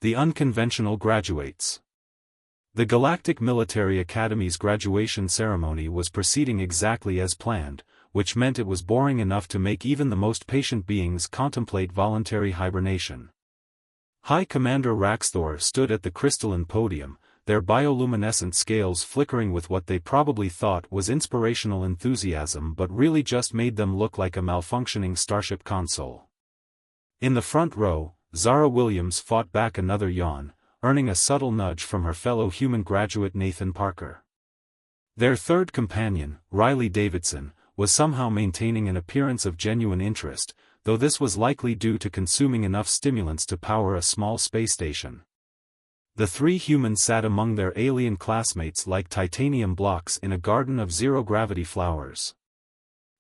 The unconventional graduates. The Galactic Military Academy's graduation ceremony was proceeding exactly as planned, which meant it was boring enough to make even the most patient beings contemplate voluntary hibernation. High Commander Raxthor stood at the crystalline podium, their bioluminescent scales flickering with what they probably thought was inspirational enthusiasm but really just made them look like a malfunctioning Starship console. In the front row, Zara Williams fought back another yawn, earning a subtle nudge from her fellow human graduate Nathan Parker. Their third companion, Riley Davidson, was somehow maintaining an appearance of genuine interest, though this was likely due to consuming enough stimulants to power a small space station. The three humans sat among their alien classmates like titanium blocks in a garden of zero-gravity flowers.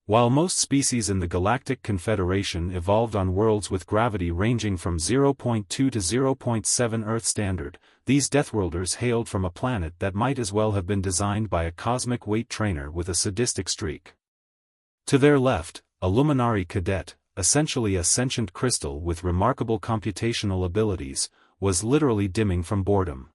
While most species in the Galactic Confederation evolved on worlds with gravity ranging from 0.2 to 0.7 Earth standard, these Deathworlders hailed from a planet that might as well have been designed by a cosmic weight trainer with a sadistic streak. To their left, a Luminari cadet, essentially a sentient crystal with remarkable computational abilities, was literally dimming from boredom.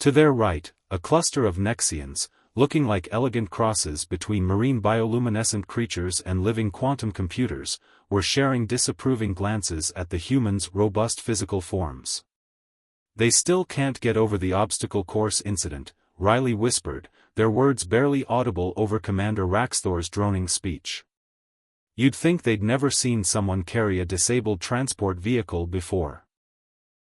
To their right, a cluster of Nexians, looking like elegant crosses between marine bioluminescent creatures and living quantum computers, were sharing disapproving glances at the humans' robust physical forms. "They still can't get over the obstacle course incident," Riley whispered, their words barely audible over Commander Raxthor's droning speech. "You'd think they'd never seen someone carry a disabled transport vehicle before."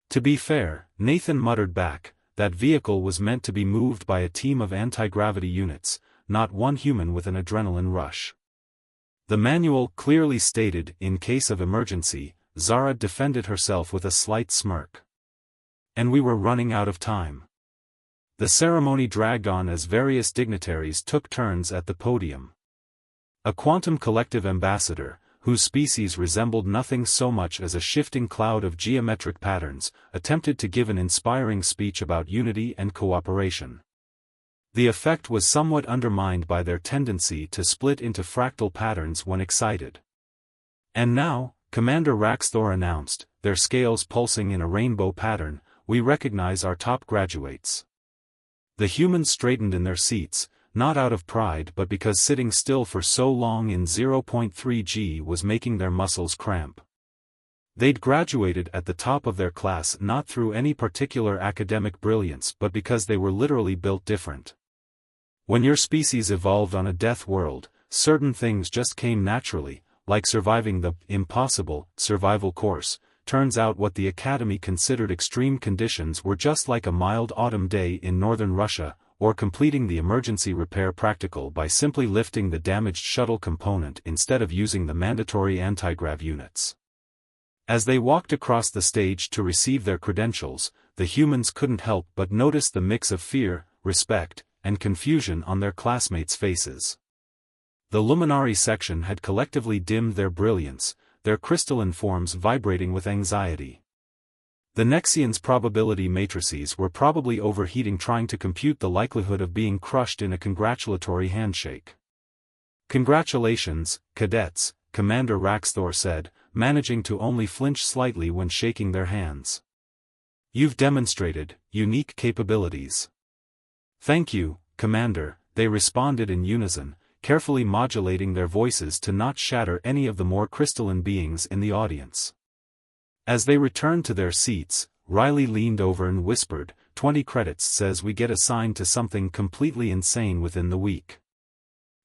To be fair, Nathan muttered back, that vehicle was meant to be moved by a team of anti-gravity units, not one human with an adrenaline rush. The manual clearly stated, in case of emergency, Zara defended herself with a slight smirk. And we were running out of time. The ceremony dragged on as various dignitaries took turns at the podium. A quantum collective ambassador, whose species resembled nothing so much as a shifting cloud of geometric patterns, attempted to give an inspiring speech about unity and cooperation. The effect was somewhat undermined by their tendency to split into fractal patterns when excited. "And now," Commander Raxthor announced, their scales pulsing in a rainbow pattern, "we recognize our top graduates." The humans straightened in their seats, not out of pride but because sitting still for so long in 0.3 G was making their muscles cramp. They'd graduated at the top of their class not through any particular academic brilliance but because they were literally built different. When your species evolved on a death world, certain things just came naturally, like surviving the impossible survival course. Turns out what the Academy considered extreme conditions were just like a mild autumn day in northern Russia, or completing the emergency repair practical by simply lifting the damaged shuttle component instead of using the mandatory anti-grav units. As they walked across the stage to receive their credentials, the humans couldn't help but notice the mix of fear, respect, and confusion on their classmates' faces. The Luminari section had collectively dimmed their brilliance, their crystalline forms vibrating with anxiety. The Nexians' probability matrices were probably overheating trying to compute the likelihood of being crushed in a congratulatory handshake. "Congratulations, cadets," Commander Raxthor said, managing to only flinch slightly when shaking their hands. "You've demonstrated unique capabilities." "Thank you, Commander," they responded in unison, carefully modulating their voices to not shatter any of the more crystalline beings in the audience. As they returned to their seats, Riley leaned over and whispered, 20 credits says we get assigned to something completely insane within the week."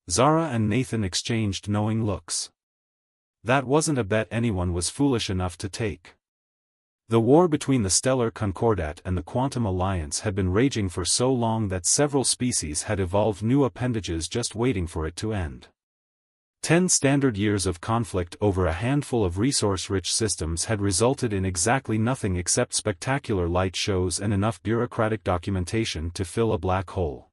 Zara and Nathan exchanged knowing looks. That wasn't a bet anyone was foolish enough to take. The war between the Stellar Concordat and the Quantum Alliance had been raging for so long that several species had evolved new appendages just waiting for it to end. 10 standard years of conflict over a handful of resource-rich systems had resulted in exactly nothing except spectacular light shows and enough bureaucratic documentation to fill a black hole.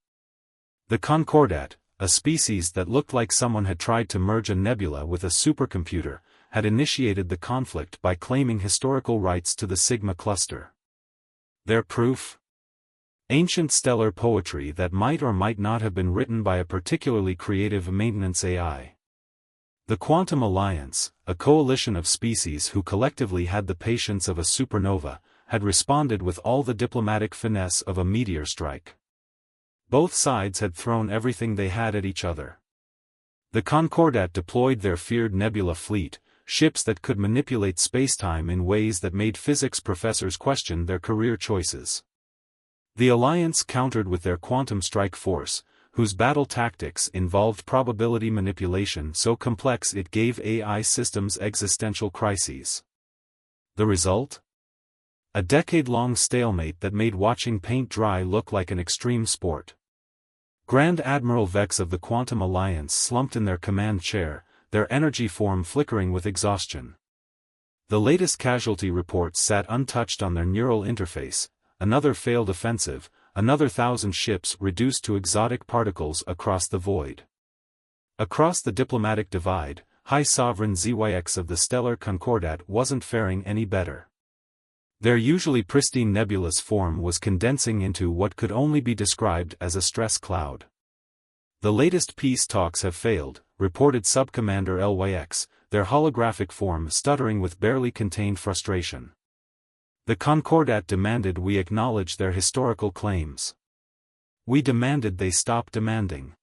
The Concordat, a species that looked like someone had tried to merge a nebula with a supercomputer, had initiated the conflict by claiming historical rights to the Sigma cluster. Their proof? Ancient stellar poetry that might or might not have been written by a particularly creative maintenance AI. The Quantum Alliance, a coalition of species who collectively had the patience of a supernova, had responded with all the diplomatic finesse of a meteor strike. Both sides had thrown everything they had at each other. The Concordat deployed their feared Nebula fleet, ships that could manipulate spacetime in ways that made physics professors question their career choices. The Alliance countered with their quantum strike force, whose battle tactics involved probability manipulation so complex it gave AI systems existential crises. The result? A decade-long stalemate that made watching paint dry look like an extreme sport. Grand Admiral Vex of the Quantum Alliance slumped in their command chair, their energy form flickering with exhaustion. The latest casualty reports sat untouched on their neural interface, another failed offensive, another 1,000 ships reduced to exotic particles across the void. Across the diplomatic divide, High Sovereign ZYX of the Stellar Concordat wasn't faring any better. Their usually pristine nebulous form was condensing into what could only be described as a stress cloud. The latest peace talks have failed, reported Subcommander LYX, their holographic form stuttering with barely contained frustration. The Concordat demanded we acknowledge their historical claims. We demanded they stop demanding.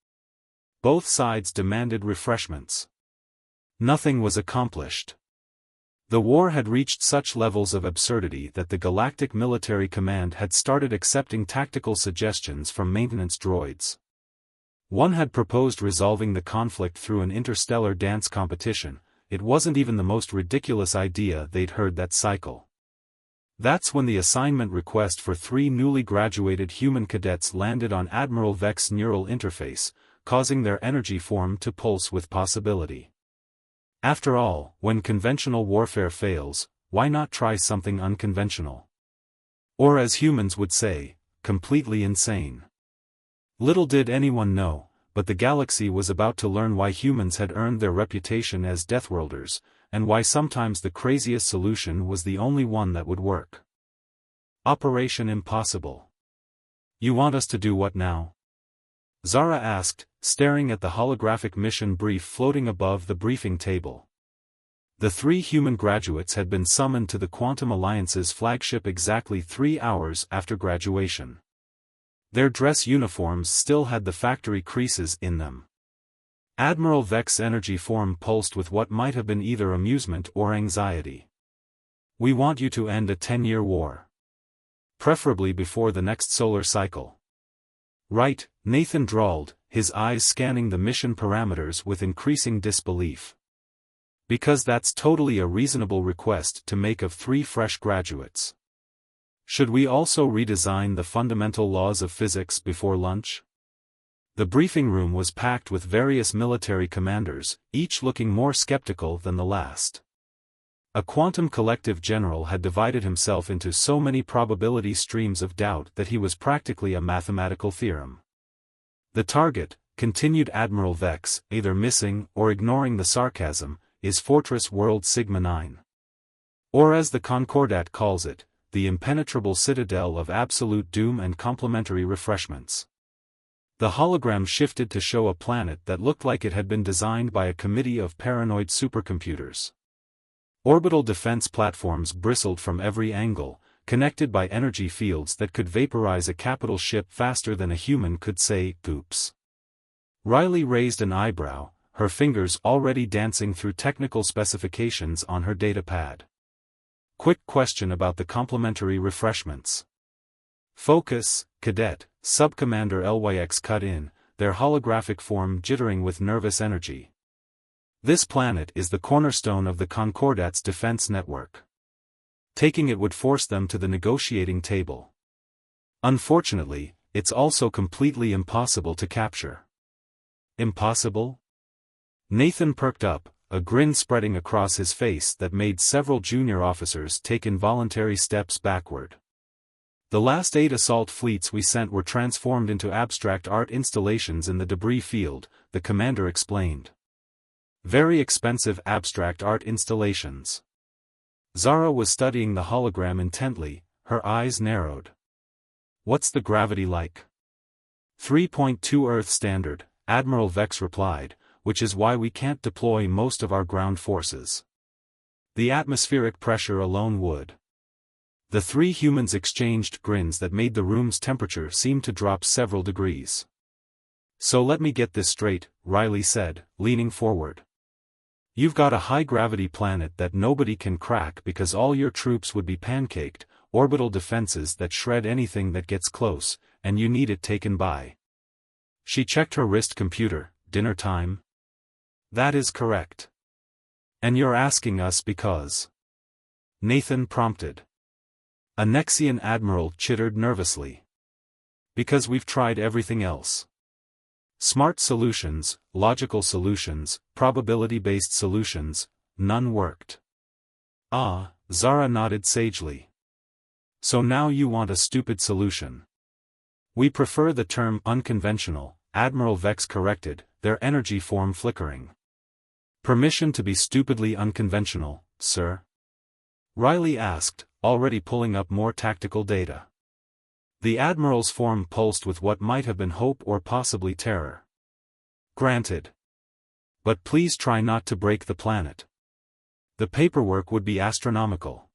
Both sides demanded refreshments. Nothing was accomplished. The war had reached such levels of absurdity that the Galactic Military Command had started accepting tactical suggestions from maintenance droids. One had proposed resolving the conflict through an interstellar dance competition. It wasn't even the most ridiculous idea they'd heard that cycle. That's when the assignment request for 3 newly graduated human cadets landed on Admiral Vex's neural interface, causing their energy form to pulse with possibility. After all, when conventional warfare fails, why not try something unconventional? Or as humans would say, completely insane. Little did anyone know, but the galaxy was about to learn why humans had earned their reputation as Deathworlders, and why sometimes the craziest solution was the only one that would work. Operation Impossible. You want us to do what now? Zara asked, staring at the holographic mission brief floating above the briefing table. The 3 human graduates had been summoned to the Quantum Alliance's flagship exactly 3 hours after graduation. Their dress uniforms still had the factory creases in them. Admiral Vex's energy form pulsed with what might have been either amusement or anxiety. We want you to end a 10-year war. Preferably before the next solar cycle. Right, Nathan drawled, his eyes scanning the mission parameters with increasing disbelief. Because that's totally a reasonable request to make of 3 fresh graduates. Should we also redesign the fundamental laws of physics before lunch? The briefing room was packed with various military commanders, each looking more skeptical than the last. A quantum collective general had divided himself into so many probability streams of doubt that he was practically a mathematical theorem. The target, continued Admiral Vex, either missing or ignoring the sarcasm, is Fortress World Sigma 9. Or as the Concordat calls it, the impenetrable citadel of absolute doom and complementary refreshments. The hologram shifted to show a planet that looked like it had been designed by a committee of paranoid supercomputers. Orbital defense platforms bristled from every angle, connected by energy fields that could vaporize a capital ship faster than a human could say, "Oops." Riley raised an eyebrow, her fingers already dancing through technical specifications on her datapad. Quick question about the complimentary refreshments. Focus, Cadet, Subcommander LYX cut in, their holographic form jittering with nervous energy. This planet is the cornerstone of the Concordat's defense network. Taking it would force them to the negotiating table. Unfortunately, it's also completely impossible to capture. Impossible? Nathan perked up, a grin spreading across his face that made several junior officers take involuntary steps backward. The last 8 assault fleets we sent were transformed into abstract art installations in the debris field, the commander explained. Very expensive abstract art installations. Zara was studying the hologram intently, her eyes narrowed. What's the gravity like? 3.2 Earth standard, Admiral Vex replied, which is why we can't deploy most of our ground forces. The atmospheric pressure alone would. The three humans exchanged grins that made the room's temperature seem to drop several degrees. So let me get this straight, Riley said, leaning forward. You've got a high-gravity planet that nobody can crack because all your troops would be pancaked, orbital defenses that shred anything that gets close, and you need it taken by. She checked her wrist computer. Dinner time? That is correct. And you're asking us because? Nathan prompted. A Nexian admiral chittered nervously. Because we've tried everything else. Smart solutions, logical solutions, probability-based solutions, none worked. Ah, Zara nodded sagely. So now you want a stupid solution. We prefer the term unconventional, Admiral Vex corrected, their energy form flickering. Permission to be stupidly unconventional, sir? Riley asked, already pulling up more tactical data. The Admiral's form pulsed with what might have been hope or possibly terror. Granted. But please try not to break the planet. The paperwork would be astronomical.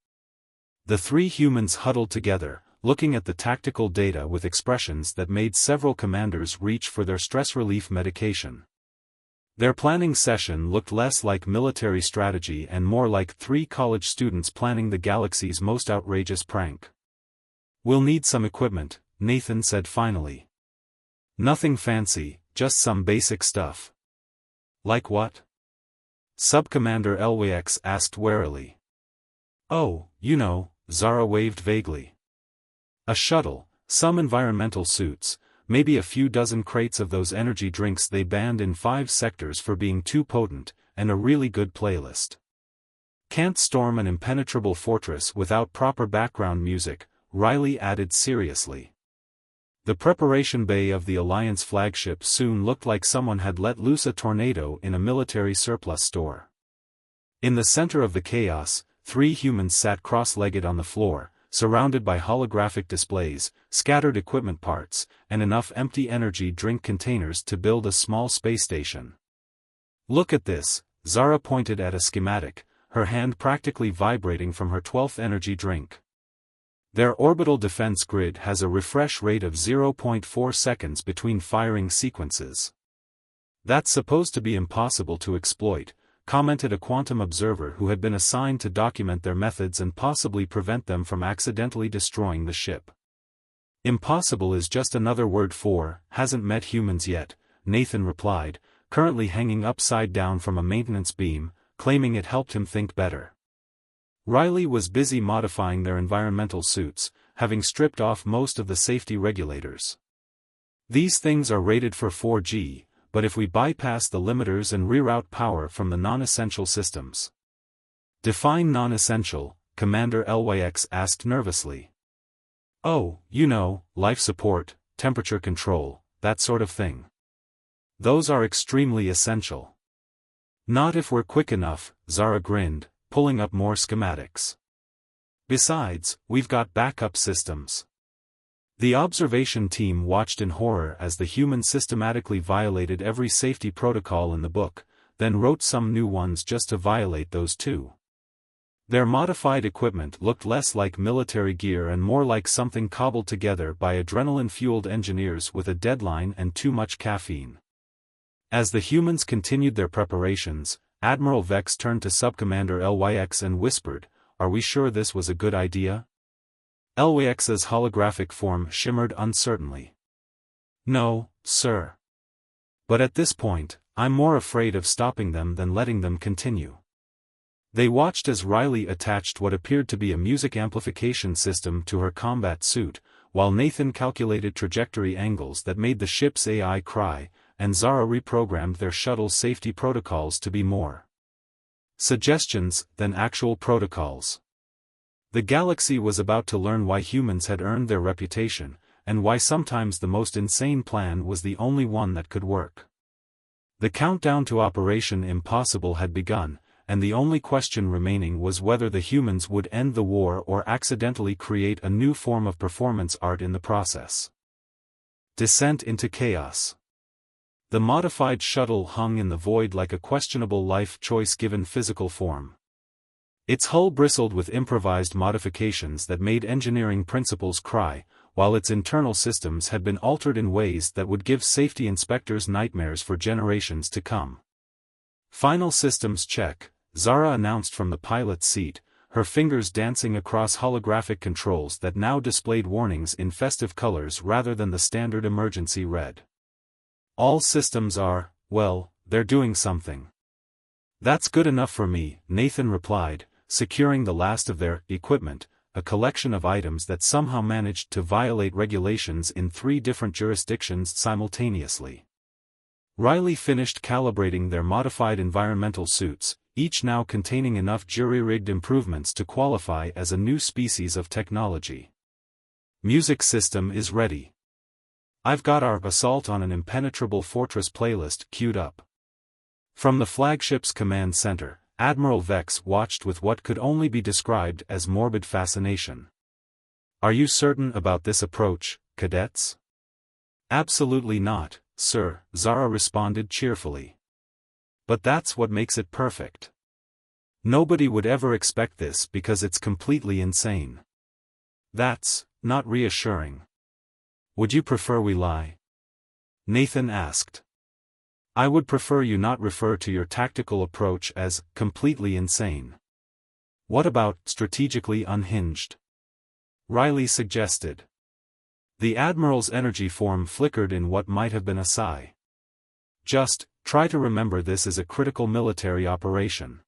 The three humans huddled together, looking at the tactical data with expressions that made several commanders reach for their stress relief medication. Their planning session looked less like military strategy and more like three college students planning the galaxy's most outrageous prank. We'll need some equipment, Nathan said finally. Nothing fancy, just some basic stuff. Like what? Subcommander LYX asked warily. Oh, you know, Zara waved vaguely. A shuttle, some environmental suits, maybe a few dozen crates of those energy drinks they banned in 5 sectors for being too potent, and a really good playlist. Can't storm an impenetrable fortress without proper background music, Riley added seriously. The preparation bay of the Alliance flagship soon looked like someone had let loose a tornado in a military surplus store. In the center of the chaos, 3 humans sat cross-legged on the floor, surrounded by holographic displays, scattered equipment parts, and enough empty energy drink containers to build a small space station. Look at this, Zara pointed at a schematic, her hand practically vibrating from her 12th energy drink. Their orbital defense grid has a refresh rate of 0.4 seconds between firing sequences. That's supposed to be impossible to exploit, commented a quantum observer who had been assigned to document their methods and possibly prevent them from accidentally destroying the ship. Impossible is just another word for, hasn't met humans yet, Nathan replied, currently hanging upside down from a maintenance beam, claiming it helped him think better. Riley was busy modifying their environmental suits, having stripped off most of the safety regulators. These things are rated for 4G, but if we bypass the limiters and reroute power from the non-essential systems. Define non-essential, Commander LYX asked nervously. Oh, you know, life support, temperature control, that sort of thing. Those are extremely essential. Not if we're quick enough, Zara grinned, pulling up more schematics. Besides, we've got backup systems. The observation team watched in horror as the humans systematically violated every safety protocol in the book, then wrote some new ones just to violate those too. Their modified equipment looked less like military gear and more like something cobbled together by adrenaline-fueled engineers with a deadline and too much caffeine. As the humans continued their preparations, Admiral Vex turned to Subcommander LYX and whispered, "Are we sure this was a good idea?" LYX's holographic form shimmered uncertainly. "No, sir. But at this point, I'm more afraid of stopping them than letting them continue." They watched as Riley attached what appeared to be a music amplification system to her combat suit, while Nathan calculated trajectory angles that made the ship's AI cry, and Zara reprogrammed their shuttle's safety protocols to be more suggestions than actual protocols. The galaxy was about to learn why humans had earned their reputation, and why sometimes the most insane plan was the only one that could work. The countdown to Operation Impossible had begun, and the only question remaining was whether the humans would end the war or accidentally create a new form of performance art in the process. Descent into chaos. The modified shuttle hung in the void like a questionable life choice given physical form. Its hull bristled with improvised modifications that made engineering principals cry, while its internal systems had been altered in ways that would give safety inspectors nightmares for generations to come. "Final systems check," Zara announced from the pilot's seat, her fingers dancing across holographic controls that now displayed warnings in festive colors rather than the standard emergency red. "All systems are, well, they're doing something." "That's good enough for me," Nathan replied, securing the last of their equipment, a collection of items that somehow managed to violate regulations in 3 different jurisdictions simultaneously. Riley finished calibrating their modified environmental suits, each now containing enough jury-rigged improvements to qualify as a new species of technology. "Music system is ready. I've got our Assault on an Impenetrable Fortress playlist queued up." From the flagship's command center, Admiral Vex watched with what could only be described as morbid fascination. "Are you certain about this approach, cadets?" "Absolutely not, sir," Zara responded cheerfully. "But that's what makes it perfect. Nobody would ever expect this because it's completely insane." "That's not reassuring. Would you prefer we lie?" Nathan asked. "I would prefer you not refer to your tactical approach as completely insane." "What about strategically unhinged?" Riley suggested. The Admiral's energy form flickered in what might have been a sigh. "Just try to remember this is a critical military operation."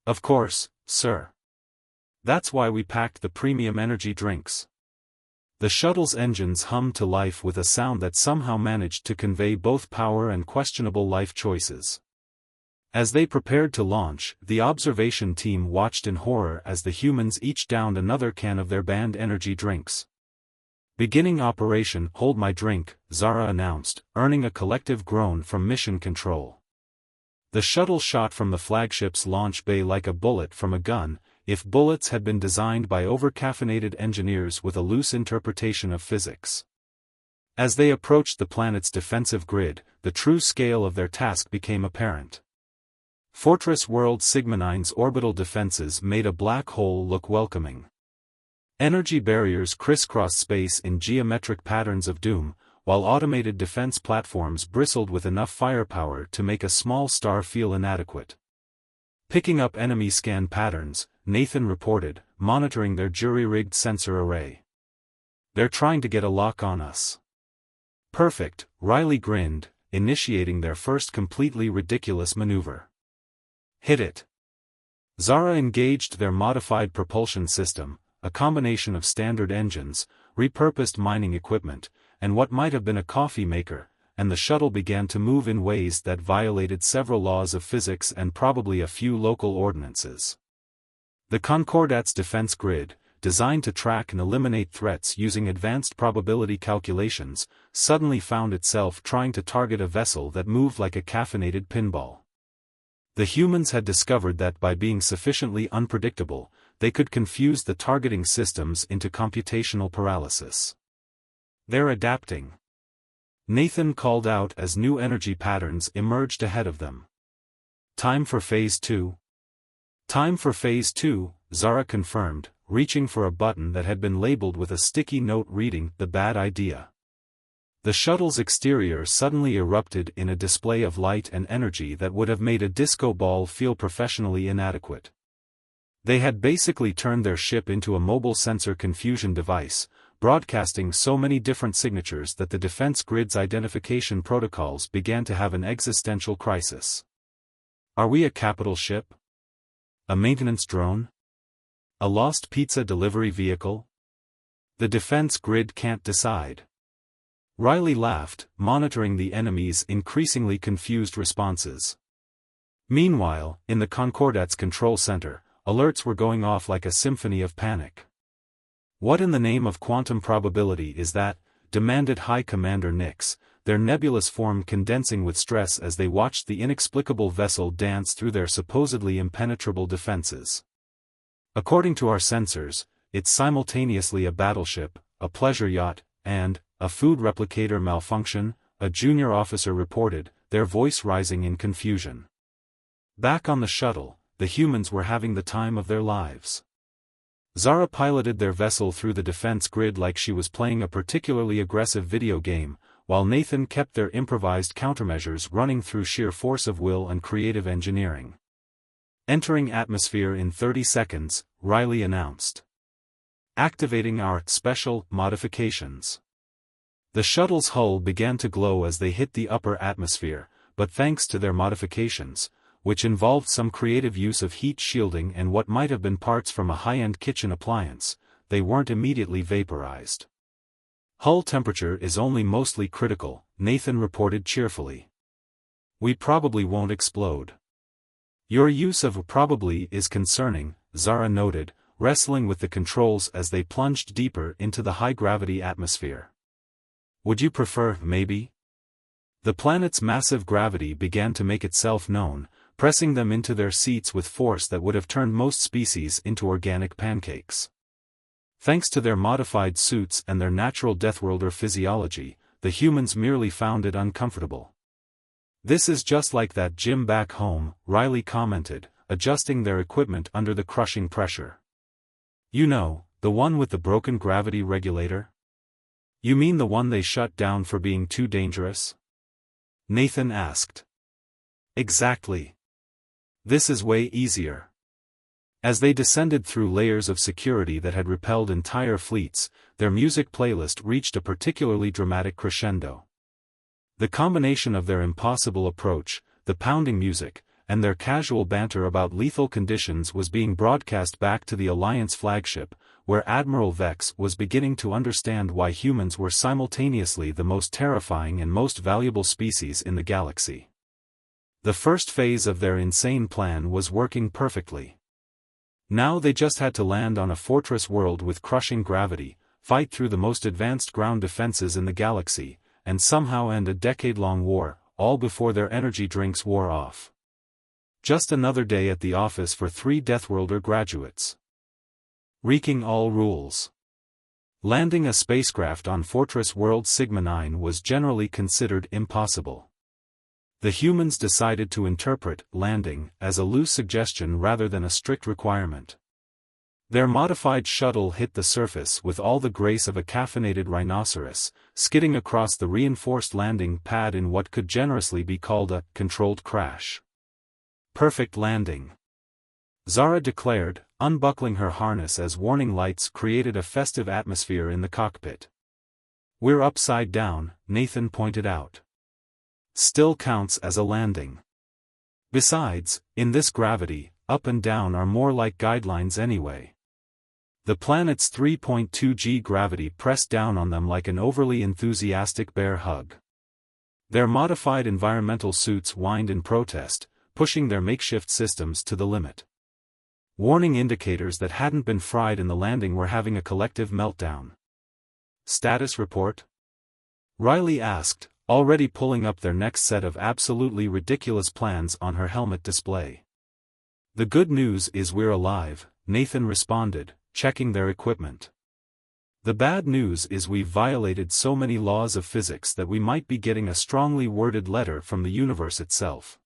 "Of course, sir. That's why we packed the premium energy drinks." The shuttle's engines hummed to life with a sound that somehow managed to convey both power and questionable life choices. As they prepared to launch, the observation team watched in horror as the humans each downed another can of their banned energy drinks. "Beginning Operation Hold My Drink," Zara announced, earning a collective groan from Mission Control. The shuttle shot from the flagship's launch bay like a bullet from a gun, if bullets had been designed by over-caffeinated engineers with a loose interpretation of physics. As they approached the planet's defensive grid, the true scale of their task became apparent. Fortress World Sigma 9's orbital defenses made a black hole look welcoming. Energy barriers crisscrossed space in geometric patterns of doom, while automated defense platforms bristled with enough firepower to make a small star feel inadequate. "Picking up enemy scan patterns," Nathan reported, monitoring their jury-rigged sensor array. "They're trying to get a lock on us." "Perfect," Riley grinned, initiating their first completely ridiculous maneuver. "Hit it." Zara engaged their modified propulsion system, a combination of standard engines, repurposed mining equipment, and what might have been a coffee maker, and the shuttle began to move in ways that violated several laws of physics and probably a few local ordinances. The Concordat's defense grid, designed to track and eliminate threats using advanced probability calculations, suddenly found itself trying to target a vessel that moved like a caffeinated pinball. The humans had discovered that by being sufficiently unpredictable, they could confuse the targeting systems into computational paralysis. "They're adapting," Nathan called out as new energy patterns emerged ahead of them. "Time for Phase 2. "Time for Phase 2, Zara confirmed, reaching for a button that had been labeled with a sticky note reading, "The bad idea." The shuttle's exterior suddenly erupted in a display of light and energy that would have made a disco ball feel professionally inadequate. They had basically turned their ship into a mobile sensor confusion device, broadcasting so many different signatures that the defense grid's identification protocols began to have an existential crisis. Are we a capital ship? A maintenance drone? A lost pizza delivery vehicle? The defense grid can't decide. Riley laughed, monitoring the enemy's increasingly confused responses. Meanwhile, in the Concordat's control center, alerts were going off like a symphony of panic. "What in the name of quantum probability is that?" demanded High Commander Nix, their nebulous form condensing with stress as they watched the inexplicable vessel dance through their supposedly impenetrable defenses. "According to our sensors, it's simultaneously a battleship, a pleasure yacht, and a food replicator malfunction," a junior officer reported, their voice rising in confusion. Back on the shuttle, the humans were having the time of their lives. Zara piloted their vessel through the defense grid like she was playing a particularly aggressive video game, while Nathan kept their improvised countermeasures running through sheer force of will and creative engineering. Entering atmosphere in 30 seconds, Riley announced. Activating our special modifications. The shuttle's hull began to glow as they hit the upper atmosphere, but thanks to their modifications, which involved some creative use of heat shielding and what might have been parts from a high-end kitchen appliance, they weren't immediately vaporized. Hull temperature is only mostly critical, Nathan reported cheerfully. We probably won't explode. Your use of probably is concerning, Zara noted, wrestling with the controls as they plunged deeper into the high-gravity atmosphere. Would you prefer maybe? The planet's massive gravity began to make itself known, pressing them into their seats with force that would have turned most species into organic pancakes. Thanks to their modified suits and their natural Deathworlder physiology, the humans merely found it uncomfortable. This is just like that gym back home, Riley commented, adjusting their equipment under the crushing pressure. You know, the one with the broken gravity regulator? You mean the one they shut down for being too dangerous? Nathan asked. Exactly. This is way easier. As they descended through layers of security that had repelled entire fleets, their music playlist reached a particularly dramatic crescendo. The combination of their impossible approach, the pounding music, and their casual banter about lethal conditions was being broadcast back to the Alliance flagship, where Admiral Vex was beginning to understand why humans were simultaneously the most terrifying and most valuable species in the galaxy. The first phase of their insane plan was working perfectly. Now they just had to land on a fortress world with crushing gravity, fight through the most advanced ground defenses in the galaxy, and somehow end a decade-long war, all before their energy drinks wore off. Just another day at the office for 3 Deathworlder graduates. Wreaking all rules. Landing a spacecraft on Fortress World Sigma-9 was generally considered impossible. The humans decided to interpret landing as a loose suggestion rather than a strict requirement. Their modified shuttle hit the surface with all the grace of a caffeinated rhinoceros, skidding across the reinforced landing pad in what could generously be called a controlled crash. Perfect landing. Zara declared, unbuckling her harness as warning lights created a festive atmosphere in the cockpit. We're upside down, Nathan pointed out. Still counts as a landing. Besides, in this gravity, up and down are more like guidelines anyway. The planet's 3.2 g gravity pressed down on them like an overly enthusiastic bear hug. Their modified environmental suits whined in protest, pushing their makeshift systems to the limit. Warning indicators that hadn't been fried in the landing were having a collective meltdown. Status report? Riley asked, already pulling up their next set of absolutely ridiculous plans on her helmet display. The good news is we're alive, Nathan responded, checking their equipment. The bad news is we've violated so many laws of physics that we might be getting a strongly worded letter from the universe itself.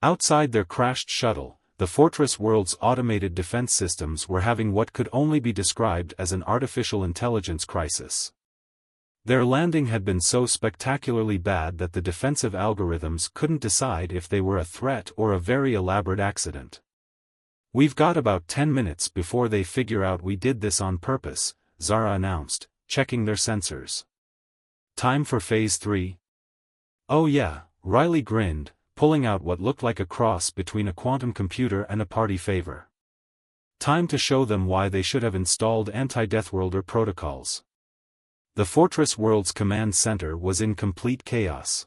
Outside their crashed shuttle, the Fortress World's automated defense systems were having what could only be described as an artificial intelligence crisis. Their landing had been so spectacularly bad that the defensive algorithms couldn't decide if they were a threat or a very elaborate accident. We've got about 10 minutes before they figure out we did this on purpose, Zara announced, checking their sensors. Time for Phase 3? Oh yeah, Riley grinned, pulling out what looked like a cross between a quantum computer and a party favor. Time to show them why they should have installed anti-Deathworlder protocols. The Fortress World's command center was in complete chaos.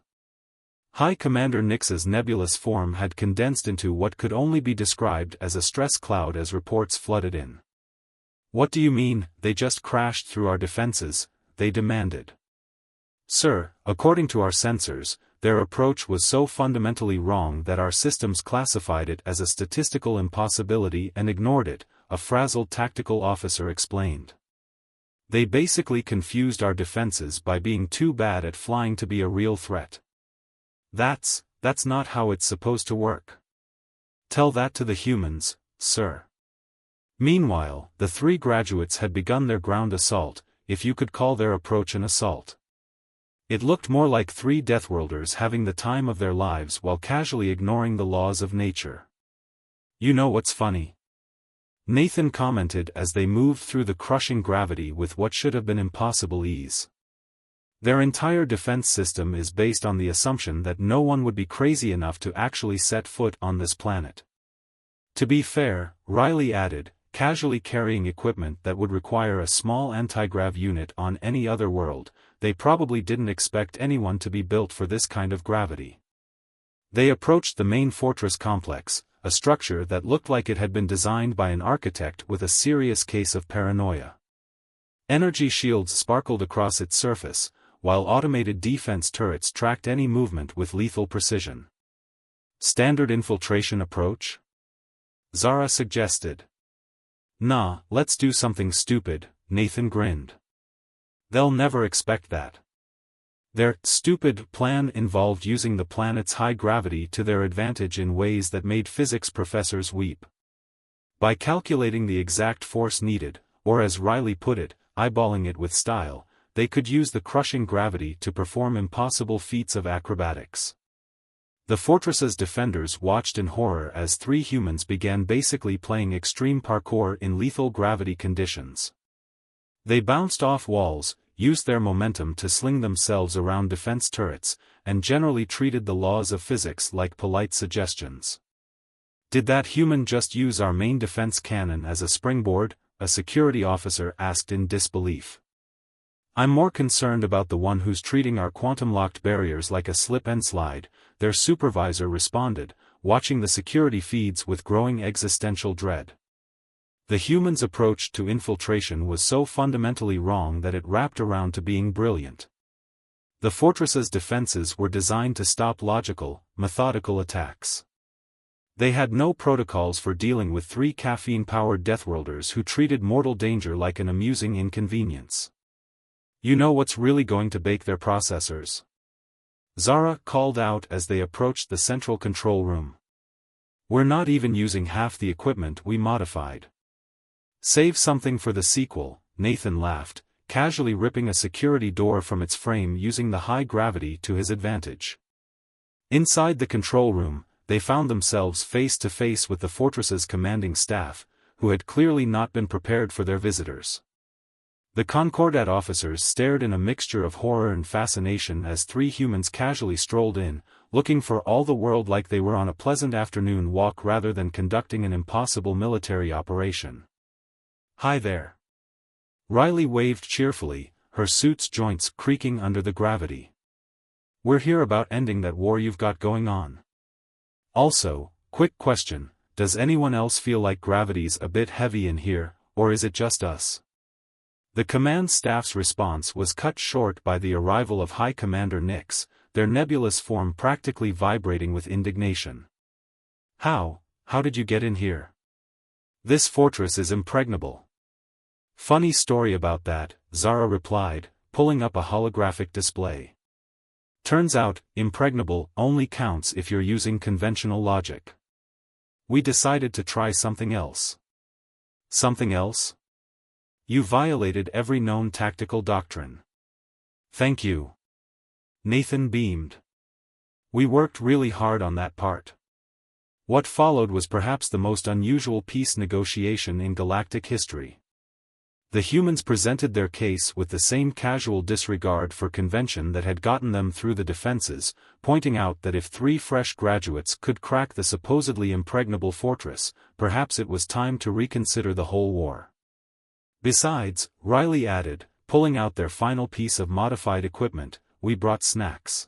High Commander Nix's nebulous form had condensed into what could only be described as a stress cloud as reports flooded in. What do you mean, they just crashed through our defenses? They demanded. Sir, according to our sensors, their approach was so fundamentally wrong that our systems classified it as a statistical impossibility and ignored it, a frazzled tactical officer explained. They basically confused our defenses by being too bad at flying to be a real threat. That's not how it's supposed to work. Tell that to the humans, sir. Meanwhile, the three graduates had begun their ground assault, if you could call their approach an assault. It looked more like three Deathworlders having the time of their lives while casually ignoring the laws of nature. You know what's funny? Nathan commented as they moved through the crushing gravity with what should have been impossible ease. Their entire defense system is based on the assumption that no one would be crazy enough to actually set foot on this planet. To be fair, Riley added, casually carrying equipment that would require a small anti-grav unit on any other world, they probably didn't expect anyone to be built for this kind of gravity. They approached the main fortress complex, a structure that looked like it had been designed by an architect with a serious case of paranoia. Energy shields sparkled across its surface, while automated defense turrets tracked any movement with lethal precision. Standard infiltration approach? Zara suggested. Nah, let's do something stupid, Nathan grinned. They'll never expect that. Their stupid plan involved using the planet's high gravity to their advantage in ways that made physics professors weep. By calculating the exact force needed, or as Riley put it, eyeballing it with style, they could use the crushing gravity to perform impossible feats of acrobatics. The fortress's defenders watched in horror as three humans began basically playing extreme parkour in lethal gravity conditions. They bounced off walls, used their momentum to sling themselves around defense turrets, and generally treated the laws of physics like polite suggestions. Did that human just use our main defense cannon as a springboard? A security officer asked in disbelief. I'm more concerned about the one who's treating our quantum-locked barriers like a slip and slide, their supervisor responded, watching the security feeds with growing existential dread. The humans' approach to infiltration was so fundamentally wrong that it wrapped around to being brilliant. The fortress's defenses were designed to stop logical, methodical attacks. They had no protocols for dealing with three caffeine-powered Deathworlders who treated mortal danger like an amusing inconvenience. You know what's really going to bake their processors? Zara called out as they approached the central control room. We're not even using half the equipment we modified. Save something for the sequel, Nathan laughed, casually ripping a security door from its frame using the high gravity to his advantage. Inside the control room, they found themselves face to face with the fortress's commanding staff, who had clearly not been prepared for their visitors. The Concordat officers stared in a mixture of horror and fascination as three humans casually strolled in, looking for all the world like they were on a pleasant afternoon walk rather than conducting an impossible military operation. Hi there. Riley waved cheerfully, her suit's joints creaking under the gravity. We're here about ending that war you've got going on. Also, quick question, does anyone else feel like gravity's a bit heavy in here, or is it just us? The command staff's response was cut short by the arrival of High Commander Nix, their nebulous form practically vibrating with indignation. How did you get in here? This fortress is impregnable. Funny story about that, Zara replied, pulling up a holographic display. Turns out, impregnable only counts if you're using conventional logic. We decided to try something else. Something else? You violated every known tactical doctrine. Thank you. Nathan beamed. We worked really hard on that part. What followed was perhaps the most unusual peace negotiation in galactic history. The humans presented their case with the same casual disregard for convention that had gotten them through the defenses, pointing out that if three fresh graduates could crack the supposedly impregnable fortress, perhaps it was time to reconsider the whole war. Besides, Riley added, pulling out their final piece of modified equipment, we brought snacks.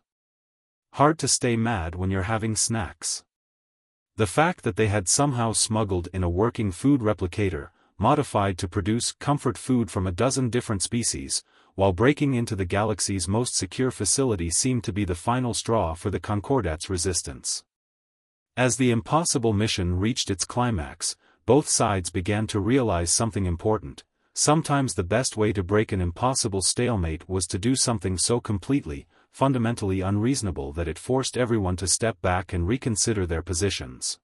Hard to stay mad when you're having snacks. The fact that they had somehow smuggled in a working food replicator, modified to produce comfort food from a dozen different species, while breaking into the galaxy's most secure facility seemed to be the final straw for the Concordat's resistance. As the impossible mission reached its climax, both sides began to realize something important. Sometimes the best way to break an impossible stalemate was to do something so completely, fundamentally unreasonable that it forced everyone to step back and reconsider their positions.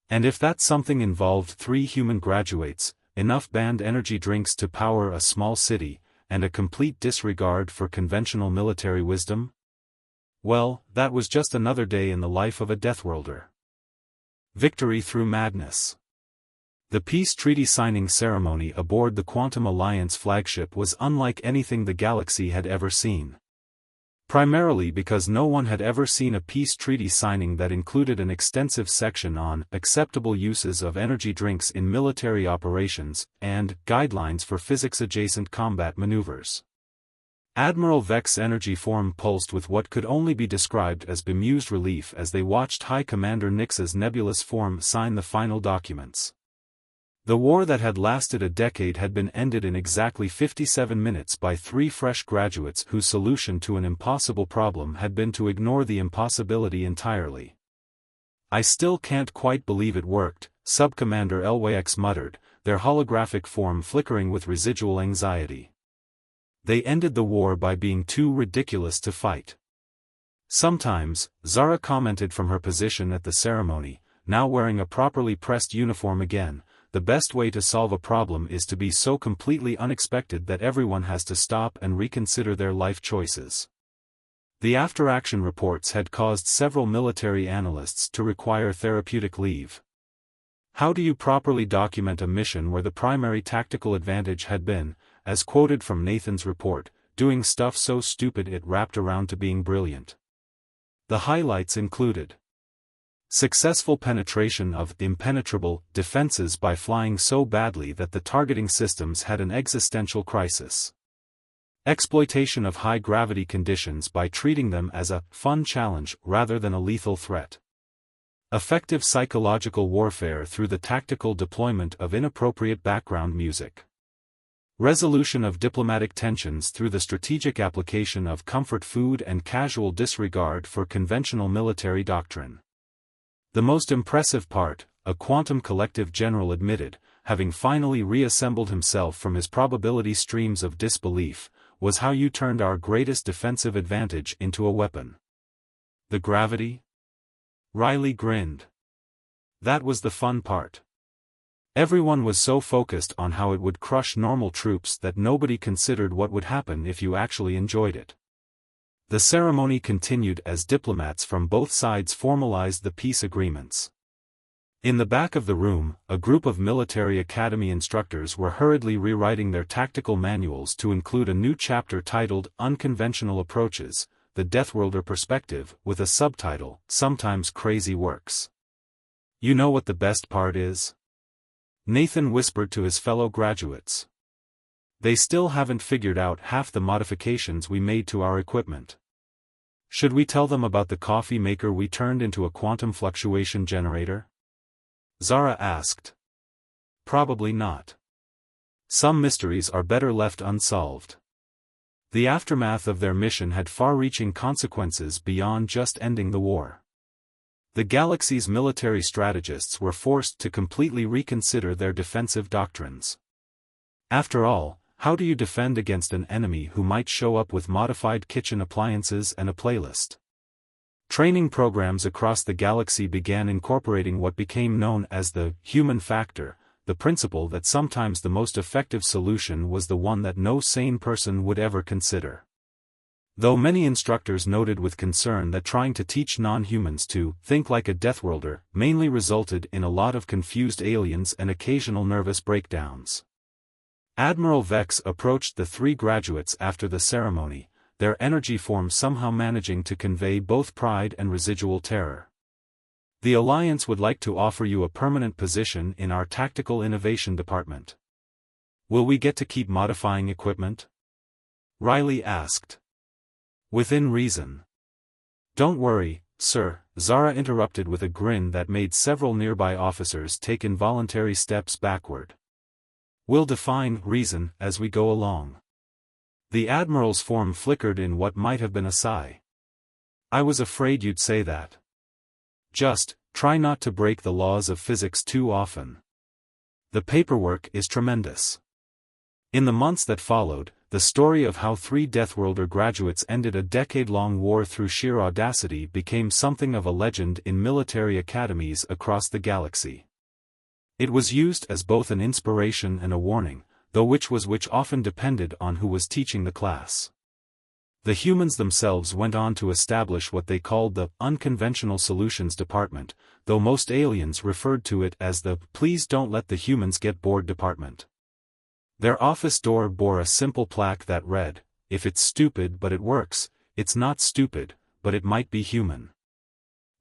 And if that something involved 3 human graduates, enough banned energy drinks to power a small city, and a complete disregard for conventional military wisdom? Well, that was just another day in the life of a Deathworlder. Victory through madness. The peace treaty signing ceremony aboard the Quantum Alliance flagship was unlike anything the galaxy had ever seen. Primarily because no one had ever seen a peace treaty signing that included an extensive section on acceptable uses of energy drinks in military operations and guidelines for physics-adjacent combat maneuvers. Admiral Vex's energy form pulsed with what could only be described as bemused relief as they watched High Commander Nyx's nebulous form sign the final documents. The war that had lasted a decade had been ended in exactly 57 minutes by 3 fresh graduates whose solution to an impossible problem had been to ignore the impossibility entirely. "I still can't quite believe it worked," Subcommander Lwyx muttered, their holographic form flickering with residual anxiety. "They ended the war by being too ridiculous to fight." Sometimes, Zara commented from her position at the ceremony, now wearing a properly pressed uniform again, the best way to solve a problem is to be so completely unexpected that everyone has to stop and reconsider their life choices. The after-action reports had caused several military analysts to require therapeutic leave. How do you properly document a mission where the primary tactical advantage had been, as quoted from Nathan's report, doing stuff so stupid it wrapped around to being brilliant? The highlights included successful penetration of impenetrable defenses by flying so badly that the targeting systems had an existential crisis. Exploitation of high-gravity conditions by treating them as a fun challenge rather than a lethal threat. Effective psychological warfare through the tactical deployment of inappropriate background music. Resolution of diplomatic tensions through the strategic application of comfort food and casual disregard for conventional military doctrine. The most impressive part, a quantum collective general admitted, having finally reassembled himself from his probability streams of disbelief, was how you turned our greatest defensive advantage into a weapon. The gravity? Riley grinned. That was the fun part. Everyone was so focused on how it would crush normal troops that nobody considered what would happen if you actually enjoyed it. The ceremony continued as diplomats from both sides formalized the peace agreements. In the back of the room, a group of military academy instructors were hurriedly rewriting their tactical manuals to include a new chapter titled Unconventional Approaches, the Deathworlder Perspective, with a subtitle, Sometimes Crazy Works. "You know what the best part is?" Nathan whispered to his fellow graduates. "They still haven't figured out half the modifications we made to our equipment. Should we tell them about the coffee maker we turned into a quantum fluctuation generator?" Zara asked. "Probably not. Some mysteries are better left unsolved." The aftermath of their mission had far-reaching consequences beyond just ending the war. The galaxy's military strategists were forced to completely reconsider their defensive doctrines. After all, how do you defend against an enemy who might show up with modified kitchen appliances and a playlist? Training programs across the galaxy began incorporating what became known as the human factor, the principle that sometimes the most effective solution was the one that no sane person would ever consider. Though many instructors noted with concern that trying to teach non-humans to think like a Deathworlder mainly resulted in a lot of confused aliens and occasional nervous breakdowns. Admiral Vex approached the 3 graduates after the ceremony, their energy form somehow managing to convey both pride and residual terror. "The Alliance would like to offer you a permanent position in our Tactical Innovation Department. Will we get to keep modifying equipment?" Riley asked. "Within reason." "Don't worry, sir," Zara interrupted with a grin that made several nearby officers take involuntary steps backward. "We'll define reason as we go along." The Admiral's form flickered in what might have been a sigh. "I was afraid you'd say that. Just, try not to break the laws of physics too often. The paperwork is tremendous." In the months that followed, the story of how 3 Deathworlder graduates ended a decade-long war through sheer audacity became something of a legend in military academies across the galaxy. It was used as both an inspiration and a warning, though which often depended on who was teaching the class. The humans themselves went on to establish what they called the Unconventional Solutions Department, though most aliens referred to it as the Please Don't Let the Humans Get Bored Department. Their office door bore a simple plaque that read, "If it's stupid but it works, it's not stupid, but it might be human."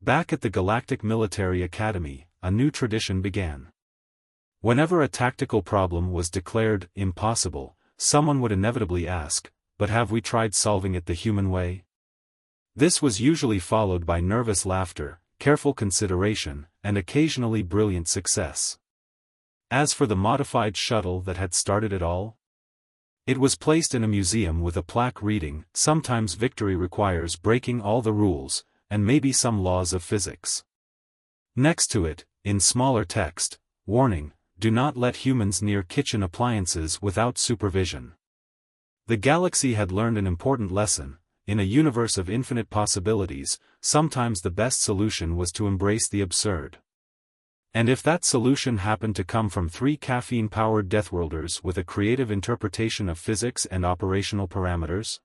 Back at the Galactic Military Academy, a new tradition began. Whenever a tactical problem was declared impossible, someone would inevitably ask, "But have we tried solving it the human way?" This was usually followed by nervous laughter, careful consideration, and occasionally brilliant success. As for the modified shuttle that had started it all, it was placed in a museum with a plaque reading, "Sometimes victory requires breaking all the rules, and maybe some laws of physics." Next to it, in smaller text, "Warning, do not let humans near kitchen appliances without supervision." The galaxy had learned an important lesson. In a universe of infinite possibilities, sometimes the best solution was to embrace the absurd. And if that solution happened to come from 3 caffeine-powered Deathworlders with a creative interpretation of physics and operational parameters?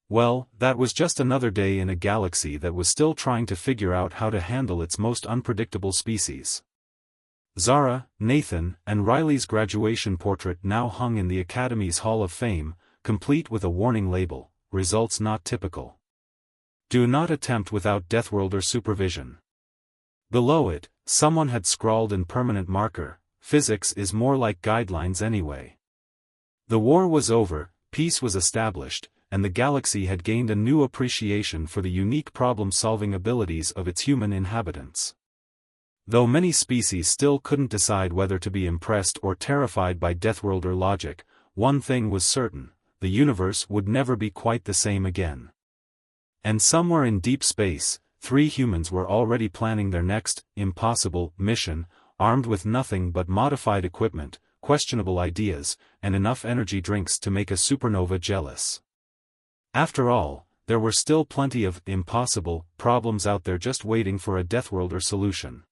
Well, that was just another day in a galaxy that was still trying to figure out how to handle its most unpredictable species. Zara, Nathan, and Riley's graduation portrait now hung in the Academy's Hall of Fame, complete with a warning label, "Results not typical. Do not attempt without Deathworlder supervision." Below it, someone had scrawled in permanent marker, "Physics is more like guidelines anyway." The war was over, peace was established, and the galaxy had gained a new appreciation for the unique problem-solving abilities of its human inhabitants. Though many species still couldn't decide whether to be impressed or terrified by Deathworlder logic, one thing was certain: the universe would never be quite the same again. And somewhere in deep space, 3 humans were already planning their next, impossible, mission, armed with nothing but modified equipment, questionable ideas, and enough energy drinks to make a supernova jealous. After all, there were still plenty of impossible problems out there just waiting for a Deathworlder solution.